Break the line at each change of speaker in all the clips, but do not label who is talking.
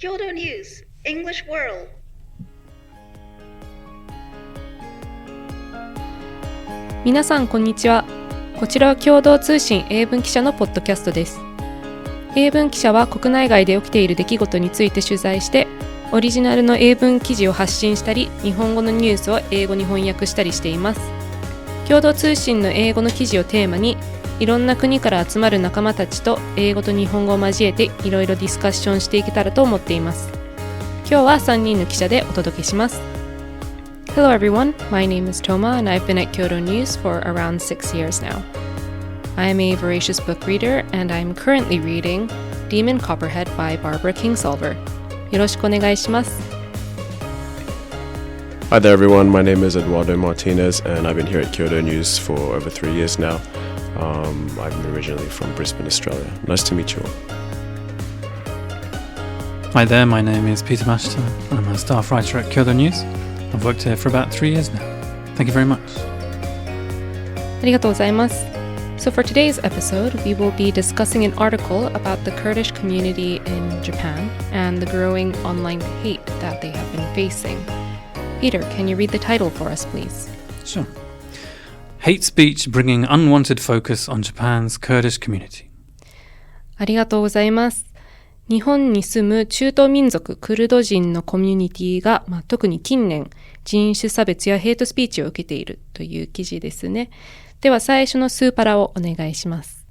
Kyodo News English World。
皆さんこんにちは。こちらは共同通信英文記者のポッドキャストです。英文記者は国内外で起きている出来事について取材してオリジナルの英文記事を発信したり、日本語のニュースを英語に翻訳したりしています。共同通信の英語の記事をテーマに、いろんな国から集まる仲間たちと英語と日本語を交えていろいろディスカッションしていけたらと思っています。今日は3人の記者でお届けします。Hello everyone, my name is Toma and I've been at Kyodo News for around 6 years now. I am a voracious book reader and I'm currently reading Demon Copperhead by Barbara Kingsolver. よろしくお願いします。
Hi there everyone, my name is Eduardo Martinez and I've been here at Kyodo News for over 3 years now. I'm originally from Brisbane, Australia. Nice to meet you all.
Hi there, my name is Peter Masheter. I'm a staff writer at Kyodo News. I've worked here for about 3 years now. Thank you very much.
ありがとうございます。So for today's episode, we will be discussing an article about the Kurdish community in Japan and the growing online hate that they have been facing. Peter, can you read the title for us, please?
Sure. Hate speech bringing unwanted focus on Japan's Kurdish community.
ありがとうございます。日本に住む中東民族クルド人のコミュニティが、特に近年人種差別やヘイトスピーチを受けているという記事ですね。では最初の数パラをお願いします。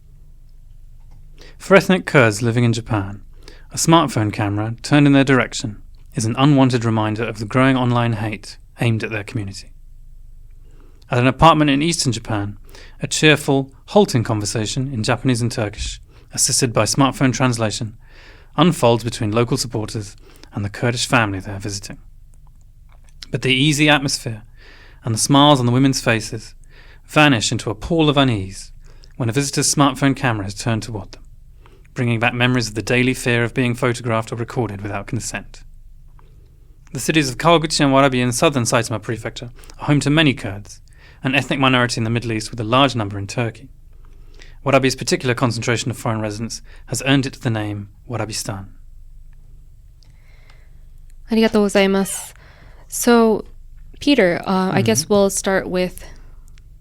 For ethnic Kurds living in Japan, a smartphone camera turned in their direction is an unwanted reminder of the growing online hate aimed at their community. At an apartment in eastern Japan, a cheerful, halting conversation in Japanese and Turkish, assisted by smartphone translation, unfolds between local supporters and the Kurdish family they are visiting. But the easy atmosphere and the smiles on the women's faces vanish into a pall of unease when a visitor's smartphone camera is turned toward them, bringing back memories of the daily fear of being photographed or recorded without consent. The cities of Kawaguchi and Warabi in southern埼玉prefecture are home to many Kurds, an ethnic minority in the Middle East with a large number in Turkey. Warabi's particular concentration of foreign residents has earned it the name Warabistan.
ありがとうございます。So, Peter, I guess we'll start with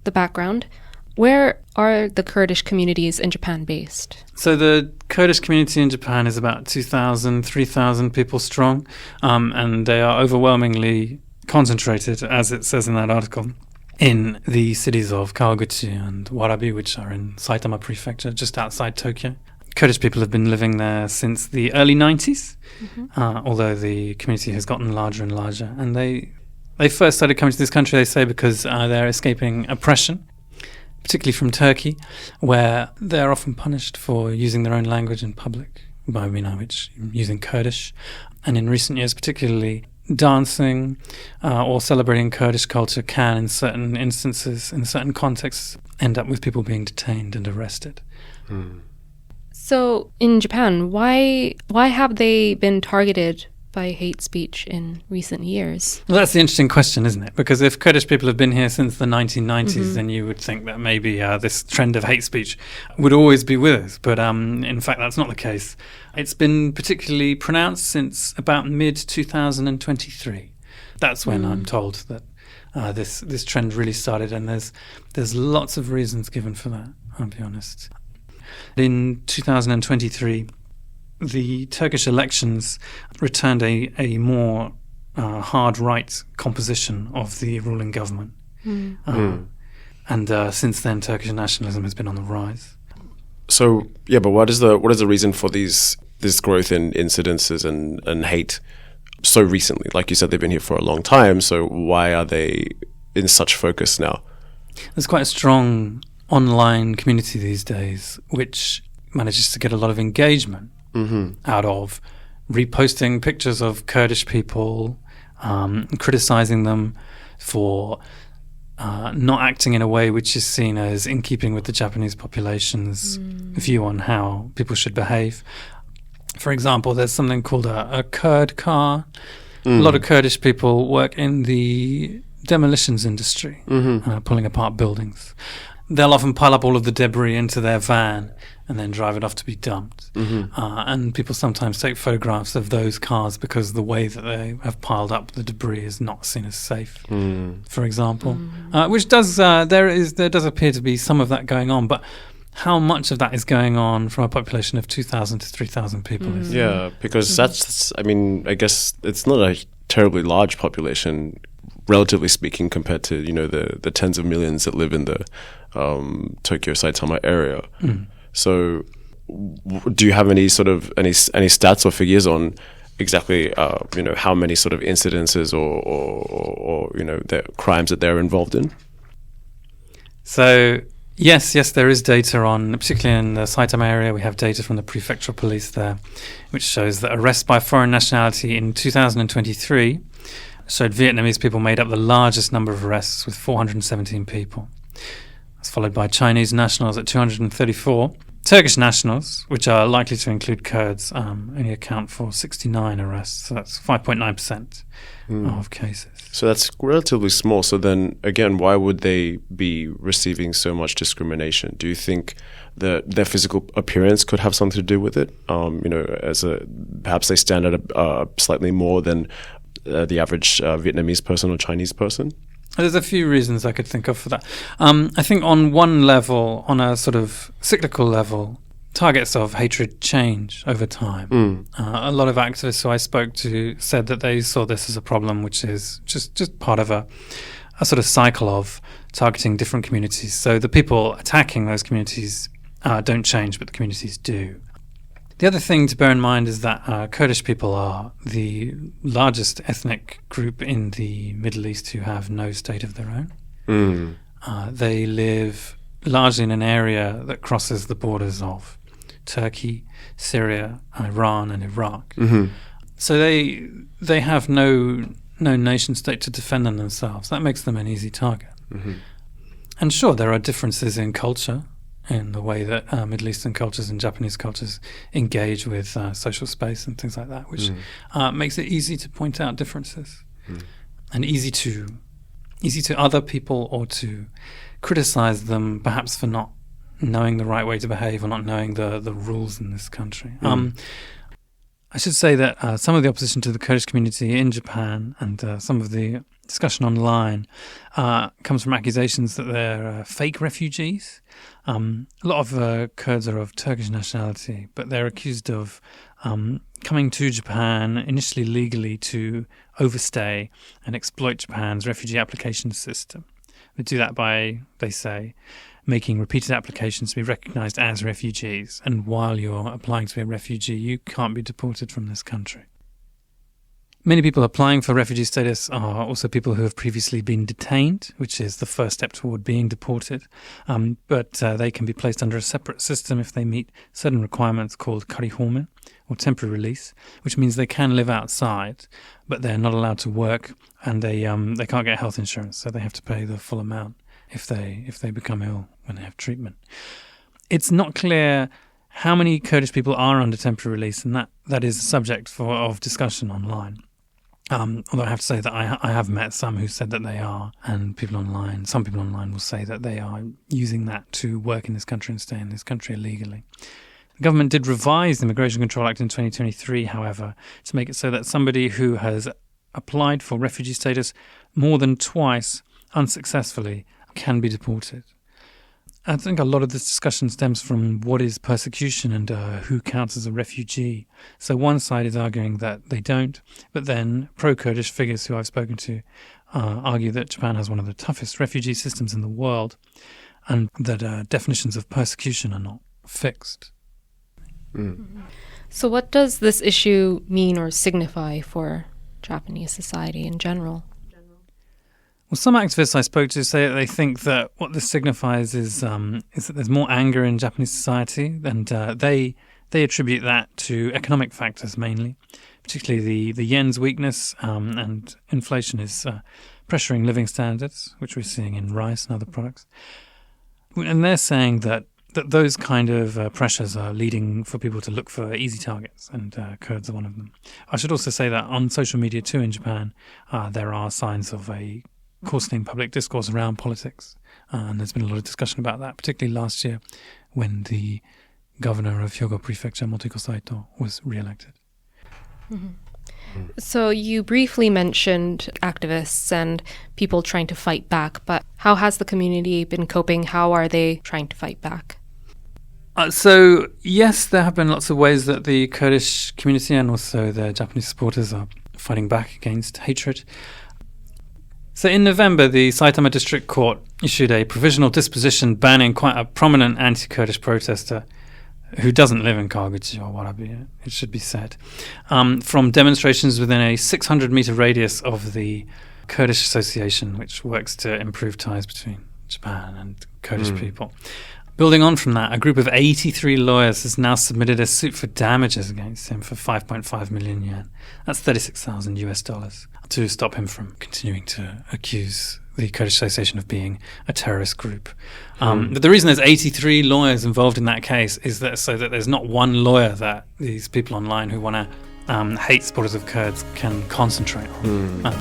the background. Where are the Kurdish communities in Japan based?
So the Kurdish community in Japan is about 2,000, 3,000 people strong, and they are overwhelmingly concentrated, as it says in that article, in the cities of Kawaguchi and Warabi, which are in埼玉prefecture, just outside Tokyo. Kurdish people have been living there since the early 90s, although the community has gotten larger and larger. And they first started coming to this country, they say, because they're escaping oppression, particularly from Turkey, where they're often punished for using their own language in public, using Kurdish. And in recent years, particularly dancing or celebrating Kurdish culture can, in certain instances, in certain contexts, end up with people being detained and arrested.
So in Japan, why have they been targeted by hate speech in recent years?
Well, that's the interesting question, isn't it? Because if Kurdish people have been here since the 1990s, then you would think that maybe this trend of hate speech would always be with us. But in fact, that's not the case. It's been particularly pronounced since about mid-2023. That's when I'm told that this trend really started, and there's lots of reasons given for that, I'll be honest. In 2023, the Turkish elections returned a more hard right composition of the ruling government. And since then, Turkish nationalism has been on the rise.
So, but what is the reason for this growth in incidences and hate so recently? Like you said, they've been here for a long time, so why are they in such focus now?
There's quite a strong online community these days, which manages to get a lot of engagement out of reposting pictures of Kurdish people, criticizing them for not acting in a way which is seen as in keeping with the Japanese population's view on how people should behave. For example, there's something called a Kurd car. A lot of Kurdish people work in the demolitions industry, pulling apart buildings. they'll often pile up all of the debris into their van and then drive it off to be dumped. And people sometimes take photographs of those cars because the way that they have piled up the debris is not seen as safe, for example. Which does there does appear to be some of that going on, but how much of that is going on from a population of 2,000 to 3,000 people?
Yeah, because that's, I mean, I guess it's not a terribly large population, relatively speaking, compared to, you know, the tens of millions that live in the Tokyo Saitama area. So do you have any sort of any stats or figures on exactly you know, how many sort of incidences or you know, the crimes that they're involved in?
So yes, there is data on, particularly in the Saitama area, we have data from the prefectural police there, which shows that arrests by foreign nationality in 2023 showed Vietnamese people made up the largest number of arrests with 417 people. That's followed by Chinese nationals at 234. Turkish nationals, which are likely to include Kurds, only account for 69 arrests. So that's 5.9% of cases.
So that's relatively small. So then, again, why would they be receiving so much discrimination? Do you think that their physical appearance could have something to do with it? You know, perhaps they stand out slightly more than the average Vietnamese person or Chinese person?
There's a few reasons I could think of for that. I think on one level, on a sort of cyclical level, targets of hatred change over time. A lot of activists who I spoke to said that they saw this as a problem, which is just part of a sort of cycle of targeting different communities. So the people attacking those communities don't change, but the communities do. The other thing to bear in mind is that Kurdish people are the largest ethnic group in the Middle East who have no state of their own. They live largely in an area that crosses the borders of Turkey, Syria, Iran, and Iraq. So they have no nation state to defend them themselves. That makes them an easy target. And sure, there are differences in culture, in the way that Middle Eastern cultures and Japanese cultures engage with social space and things like that, which makes it easy to point out differences and easy to other people or to criticize them, perhaps for not knowing the right way to behave or not knowing the rules in this country. I should say that some of the opposition to the Kurdish community in Japan and some of the discussion online comes from accusations that they're fake refugees. A lot of Kurds are of Turkish nationality, but they're accused of coming to Japan initially legally to overstay and exploit Japan's refugee application system. They do that by, they say, making repeated applications to be recognised as refugees, and while you're applying to be a refugee, you can't be deported from this country. Many people applying for refugee status are also people who have previously been detained, which is the first step toward being deported, but they can be placed under a separate system if they meet certain requirements called karihome, or temporary release, which means they can live outside, but they're not allowed to work, and they can't get health insurance, so they have to pay the full amount if they become ill when they have treatment. It's not clear how many Kurdish people are under temporary release, and that is a subject of discussion online. Although I have to say that I have met some who said that they are, and some people online will say that they are using that to work in this country and stay in this country illegally. The government did revise the Immigration Control Act in 2023, however, to make it so that somebody who has applied for refugee status more than twice unsuccessfully can be deported. I think a lot of this discussion stems from what is persecution and who counts as a refugee. So one side is arguing that they don't, but then pro-Kurdish figures who I've spoken to argue that Japan has one of the toughest refugee systems in the world and that definitions of persecution are not fixed.
So what does this issue mean or signify for Japanese society in general?
Well, some activists I spoke to say that they think that what this signifies is that there's more anger in Japanese society, and they attribute that to economic factors mainly, particularly the yen's weakness, and inflation is pressuring living standards, which we're seeing in rice and other products. And they're saying that those kind of pressures are leading for people to look for easy targets, and Kurds are one of them. I should also say that on social media too in Japan, there are signs of a coarsening public discourse around politics. And there's been a lot of discussion about that, particularly last year when the governor of Hyogo Prefecture, Motoko Saito, was re-elected.
So you briefly mentioned activists and people trying to fight back, but how has the community been coping? How are they trying to fight back?
So, yes, there have been lots of ways that the Kurdish community and also their Japanese supporters are fighting back against hatred. So in November, the Saitama District Court issued a provisional disposition banning quite a prominent anti-Kurdish protester who doesn't live in Kawaguchi or Warabi, it should be said, from demonstrations within a 600-meter radius of the Kurdish Association, which works to improve ties between Japan and Kurdish people. Building on from that, a group of 83 lawyers has now submitted a suit for damages against him for 5.5 million yen. That's $36,000 to stop him from continuing to accuse the Kurdish Association of being a terrorist group. But the reason there's 83 lawyers involved in that case is that so that there's not one lawyer that these people online who want to hate supporters of Kurds can concentrate on.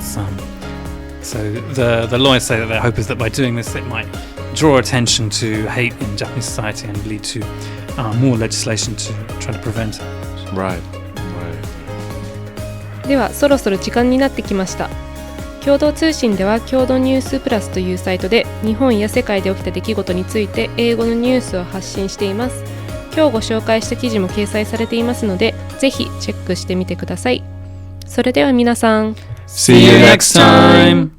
So the lawyers say that their hope is that by doing this it might draw attention to hate in Japanese society and lead to more legislation to try to prevent it.
Right.
ではそろそろ時間になってきました。共同通信では共同ニュースプラスというサイトで日本や世界で起きた出来事について英語のニュースを発信しています。今日ご紹介した記事も掲載されていますのでぜひチェックしてみてください。それでは皆さん
See you next time!